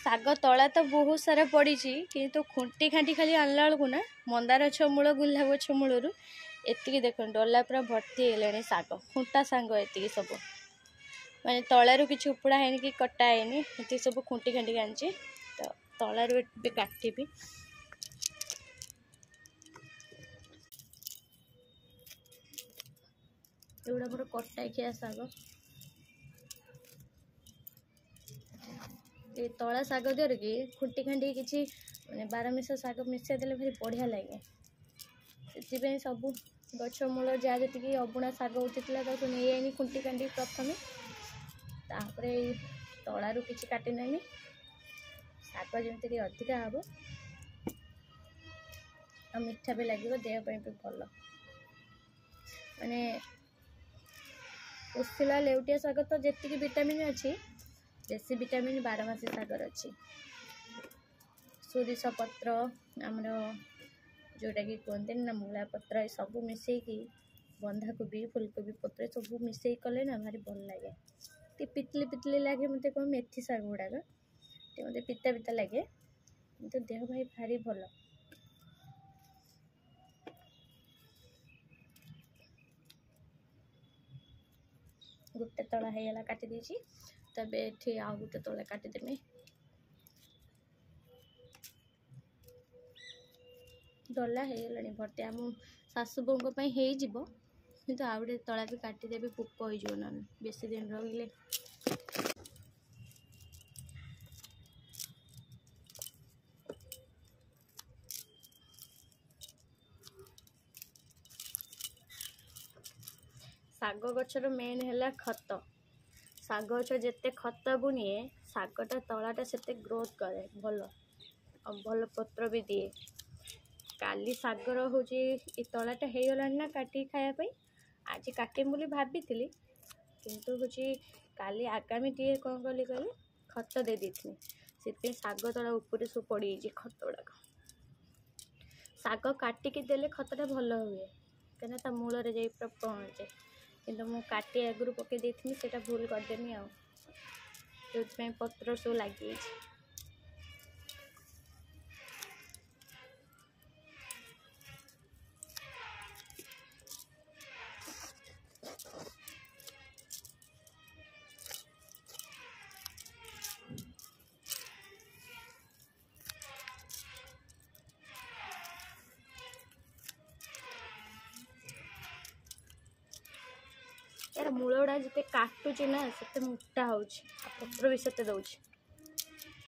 ଶାଗ ତଳା ତ ବହୁତ ସାରା ପଡ଼ିଛି କିନ୍ତୁ ଖୁଣ୍ଟି ଖାଣ୍ଟି ଖାଲି ଆଣିଲା ବେଳକୁ ନା ମନ୍ଦାର ଗଛ ମୂଳ ଗୁଲାବ ଗଛ ମୂଳରୁ ଏତିକି ଦେଖନ୍ତୁ ଡଲା ପୁରା ଭର୍ତ୍ତି ହେଇଗଲାଣି ଶାଗ ଖୁଣ୍ଟା ସାଙ୍ଗ ଏତିକି ସବୁ ମାନେ ତଳାରୁ କିଛି ଉପୁଡ଼ା ହେଇନି କି କଟା ହେଇନି ଏତିକି ସବୁ ଖୁଣ୍ଟି ଖାଣ୍ଟିକି ଆଣିଛି ତ ତଳାରୁ ଏବେ କାଟିବି। ଏଗୁଡ଼ା ମୋର କଟାଖିଆ ଶାଗ ଏ ତଳା ଶାଗ ଦେହରେ କି ଖୁଣ୍ଟି ଖାଣ୍ଟି କିଛି ମାନେ ବାରମିଶା ଶାଗ ମିଶାଇ ଦେଲେ ଭାରି ବଢ଼ିଆ ଲାଗେ। ସେଥିପାଇଁ ସବୁ ଗଛ ମୂଳ ଯାହା ଯେତିକି ଅବୁଣା ଶାଗ ଉଠିଥିଲା ତାକୁ ନେଇ ଆଇନି ଖୁଣ୍ଟି ଖାଣ୍ଟି ପ୍ରଥମେ ତାପରେ ଏଇ ତଳାରୁ କିଛି କାଟି ନେମି ଶାଗ ଯେମିତି ଟିକେ ଅଧିକା ହେବ ଆଉ ମିଠା ବି ଲାଗିବ ଦେହ ପାଇଁ ବି ଭଲ। ମାନେ ଉଠିଲା ଲେଉଟିଆ ଶାଗ ତ ଯେତିକି ଭିଟାମିନ୍ ଅଛି ବେଶୀ ଭିଟାମିନ୍ ବାରମାସୀ ଶାଗର ଅଛି। ସୋରିଷ ପତ୍ର ଆମର जोटाकि कहते ना मूला पत्र ये सब मिसेकी बंधाकोबी फुलकोबी पत्र सब मिसे कले ना भारी भल लगे टे पितली पितली लगे मत कह मेथी शाग गुड़ाक मत पिता पिता लगे तो देह भाई भारी भल। गोटे तला होगा काटी देछि तबे एठी आउ गोटे तला काटिदेमी डला होगा भर्ती आम सासु बों किंतु आउ गए तला भी काटिदेवी पोक हो ना बेसी दिन रही साग गचर मेन है खत साग गच जिते खत बुनिए सागटा तलाटा से ग्रोथ करे भल और भल पत्र भी दिए काली सागर हूँ तलाटा हो गला ना काटी खायापी आज काटे बोली भाभी किंतु हूँ काली आगामी टे कौन कली कह खत दे दी से साग तला ऊपर सब पड़ खत गुड़ाक साग काटिकी देले खतटा भल हुए कहीं मूल जा पूरा पहुँचे किंतु मु काटी आगु पकई देती से भूल करदेमी आउ पत्र सब लगी यार मूल गुड़ा जिते काटुची ना से मोटा हो पत्र भी से दौर